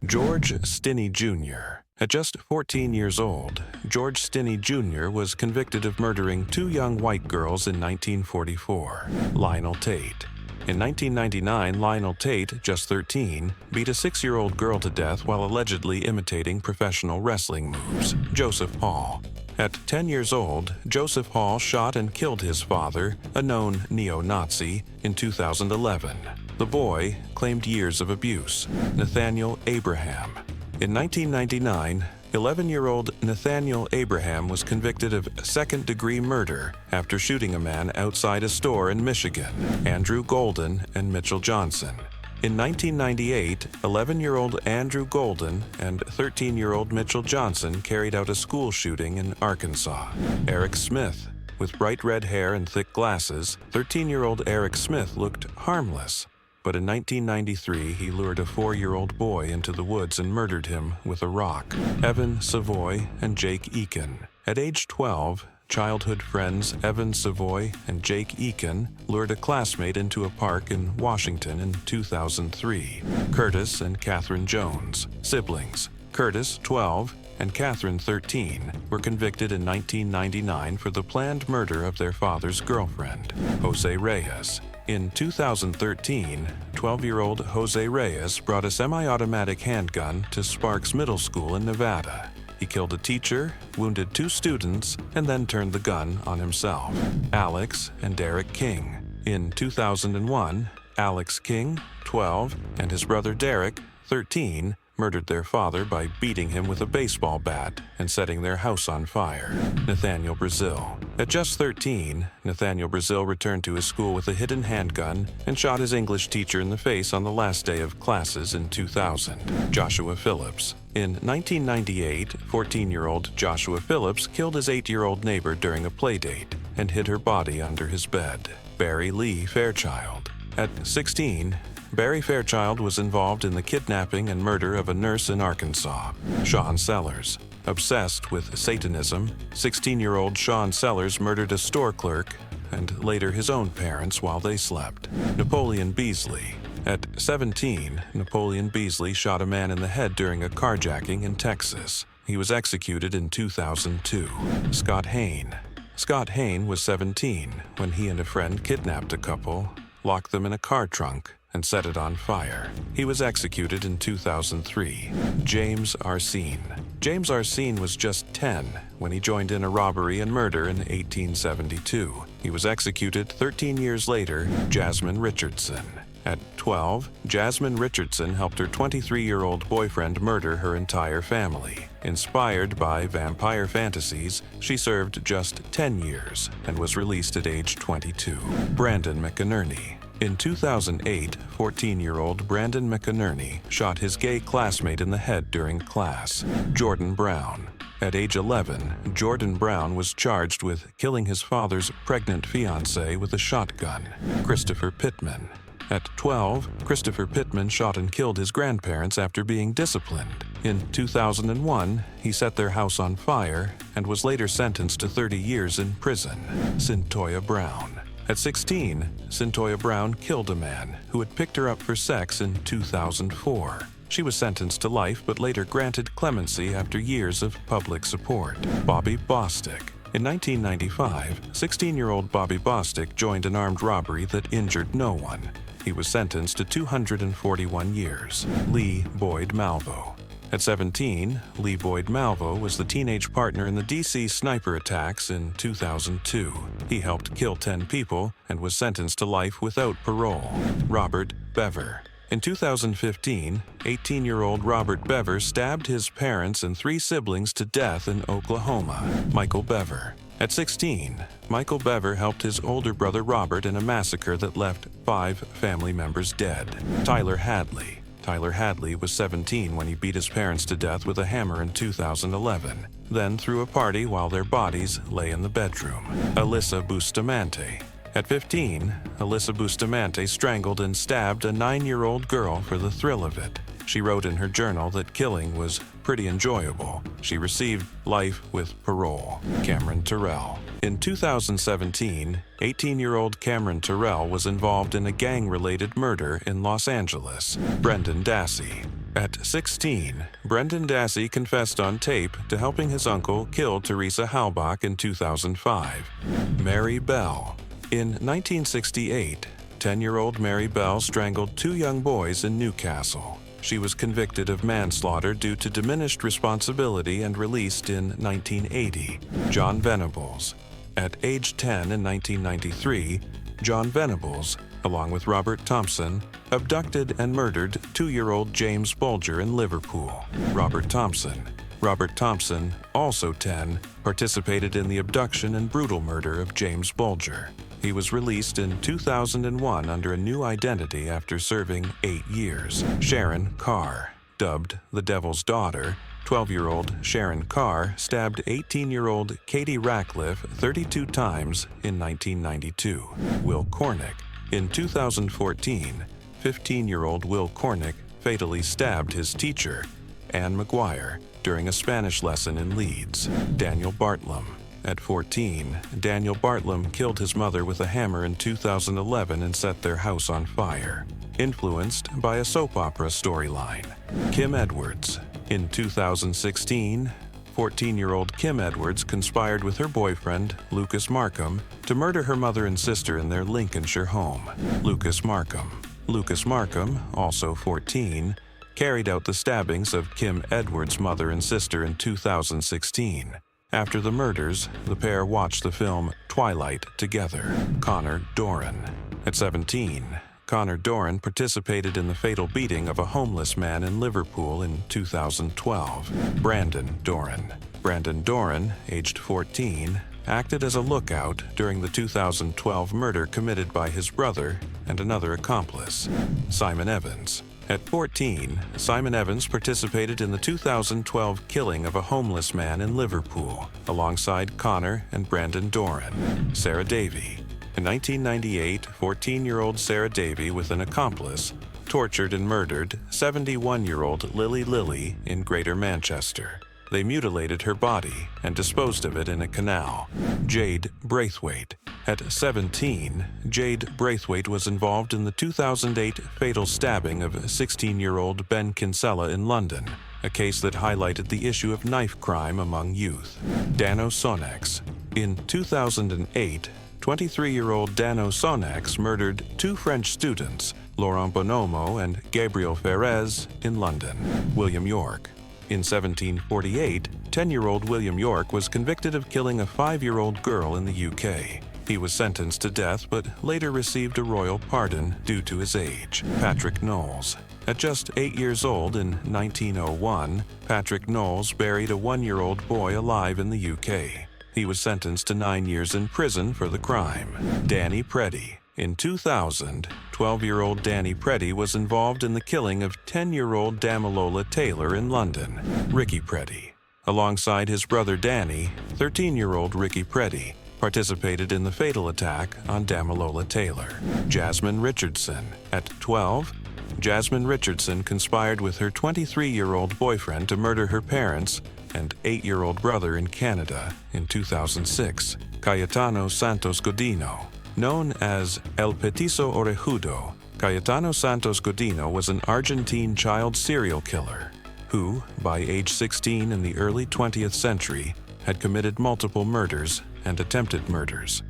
George Stinney Jr. At just 14 years old, George Stinney Jr. was convicted of murdering two young white girls in 1944. Lionel Tate. In 1999, Lionel Tate, just 13, beat a 6-year-old girl to death while allegedly imitating professional wrestling moves. Joseph Hall. At 10 years old, Joseph Hall shot and killed his father, a known neo-Nazi, in 2011. The boy claimed years of abuse. Nathaniel Abraham. In 1999, 11-year-old Nathaniel Abraham was convicted of second-degree murder after shooting a man outside a store in Michigan. Andrew Golden and Mitchell Johnson. In 1998, 11-year-old Andrew Golden and 13-year-old Mitchell Johnson carried out a school shooting in Arkansas. Eric Smith. With bright red hair and thick glasses, 13-year-old Eric Smith looked harmless. But in 1993, he lured a 4-year-old boy into the woods and murdered him with a rock. Evan Savoy and Jake Eakin. At age 12, childhood friends Evan Savoy and Jake Eakin lured a classmate into a park in Washington in 2003. Curtis and Catherine Jones. Siblings. Curtis, 12, and Catherine, 13, were convicted in 1999 for the planned murder of their father's girlfriend, Jose Reyes. In 2013, 12-year-old Jose Reyes brought a semi-automatic handgun to Sparks Middle School in Nevada. He killed a teacher, wounded 2 students, and then turned the gun on himself. Alex and Derek King. In 2001, Alex King, 12, and his brother Derek, 13, murdered their father by beating him with a baseball bat and setting their house on fire. Nathaniel Brazil. At just 13, Nathaniel Brazil returned to his school with a hidden handgun and shot his English teacher in the face on the last day of classes in 2000. Joshua Phillips. In 1998, 14-year-old Joshua Phillips killed his 8-year-old neighbor during a playdate and hid her body under his bed. Barry Lee Fairchild. At 16, Barry Fairchild was involved in the kidnapping and murder of a nurse in Arkansas. Sean Sellers. Obsessed with Satanism, 16-year-old Sean Sellers murdered a store clerk and later his own parents while they slept. Napoleon Beasley. At 17, Napoleon Beasley shot a man in the head during a carjacking in Texas. He was executed in 2002. Scott Hain. Scott Hain was 17 when he and a friend kidnapped a couple, locked them in a car trunk, and set it on fire. He was executed in 2003. James Arsene. James Arsene was just 10 when he joined in a robbery and murder in 1872. He was executed 13 years later. Jasmine Richardson. At 12, Jasmine Richardson helped her 23-year-old boyfriend murder her entire family. Inspired by vampire fantasies, she served just 10 years and was released at age 22. Brandon McInerney. In 2008, 14-year-old Brandon McInerney shot his gay classmate in the head during class. Jordan Brown. At age 11, Jordan Brown was charged with killing his father's pregnant fiancée with a shotgun. Christopher Pittman. At 12, Christopher Pittman shot and killed his grandparents after being disciplined. In 2001, he set their house on fire and was later sentenced to 30 years in prison. Cyntoia Brown. At 16, Cyntoia Brown killed a man who had picked her up for sex in 2004. She was sentenced to life but later granted clemency after years of public support. Bobby Bostic. In 1995, 16-year-old Bobby Bostic joined an armed robbery that injured no one. He was sentenced to 241 years. Lee Boyd Malvo. At 17, Lee Boyd Malvo was the teenage partner in the D.C. sniper attacks in 2002. He helped kill 10 people and was sentenced to life without parole. Robert Bever. In 2015, 18-year-old Robert Bever stabbed his parents and 3 siblings to death in Oklahoma. Michael Bever. At 16, Michael Bever helped his older brother Robert in a massacre that left 5 family members dead. Tyler Hadley. Tyler Hadley was 17 when he beat his parents to death with a hammer in 2011, then threw a party while their bodies lay in the bedroom. Alyssa Bustamante. At 15, Alyssa Bustamante strangled and stabbed a 9-year-old girl for the thrill of it. She wrote in her journal that killing was pretty enjoyable. She received life with parole. Cameron Terrell. In 2017, 18-year-old Cameron Terrell was involved in a gang-related murder in Los Angeles. Brendan Dassey. At 16, Brendan Dassey confessed on tape to helping his uncle kill Teresa Halbach in 2005. Mary Bell. In 1968, 10-year-old Mary Bell strangled 2 young boys in Newcastle. She was convicted of manslaughter due to diminished responsibility and released in 1980. John Venables. At age 10 in 1993, John Venables, along with Robert Thompson, abducted and murdered 2-year-old James Bulger in Liverpool. Robert Thompson, also 10, participated in the abduction and brutal murder of James Bulger. He was released in 2001 under a new identity after serving 8 years. Sharon Carr. Dubbed the Devil's Daughter, 12-year-old Sharon Carr stabbed 18-year-old Katie Ratcliffe 32 times in 1992. Will Cornick. In 2014, 15-year-old Will Cornick fatally stabbed his teacher, Anne McGuire, during a Spanish lesson in Leeds. Daniel Bartlam. At 14, Daniel Bartlam killed his mother with a hammer in 2011 and set their house on fire. Influenced by a soap opera storyline. Kim Edwards. In 2016, 14-year-old Kim Edwards conspired with her boyfriend, Lucas Markham, to murder her mother and sister in their Lincolnshire home. Lucas Markham, also 14, carried out the stabbings of Kim Edwards' mother and sister in 2016. After the murders, the pair watched the film Twilight together. Connor Doran. At 17, Connor Doran participated in the fatal beating of a homeless man in Liverpool in 2012. Brandon Doran, aged 14, acted as a lookout during the 2012 murder committed by his brother and another accomplice. Simon Evans. At 14, Simon Evans participated in the 2012 killing of a homeless man in Liverpool, alongside Connor and Brandon Doran. Sarah Davy. In 1998, 14-year-old Sarah Davy, with an accomplice, tortured and murdered 71-year-old Lily in Greater Manchester. They mutilated her body and disposed of it in a canal. Jade Braithwaite. At 17, Jade Braithwaite was involved in the 2008 fatal stabbing of 16-year-old Ben Kinsella in London, a case that highlighted the issue of knife crime among youth. Dano Sonex. In 2008, 23-year-old Dano Sonex murdered 2 French students, Laurent Bonomo and Gabriel Ferrez, in London. William York. In 1748, 10-year-old William York was convicted of killing a 5-year-old girl in the UK. He was sentenced to death but later received a royal pardon due to his age. Patrick Knowles. At just 8 years old in 1901, Patrick Knowles buried a 1-year-old boy alive in the UK. He was sentenced to 9 years in prison for the crime. Danny Preddy. In 2000, 12-year-old Danny Preddy was involved in the killing of 10-year-old Damilola Taylor in London. Ricky Preddy. Alongside his brother Danny, 13-year-old Ricky Preddy participated in the fatal attack on Damilola Taylor. Jasmine Richardson. At 12, Jasmine Richardson conspired with her 23-year-old boyfriend to murder her parents and 8-year-old brother in Canada in 2006. Cayetano Santos Godino. Known as El Petiso Orejudo, Cayetano Santos Godino was an Argentine child serial killer who, by age 16 in the early 20th century, had committed multiple murders and attempted murders.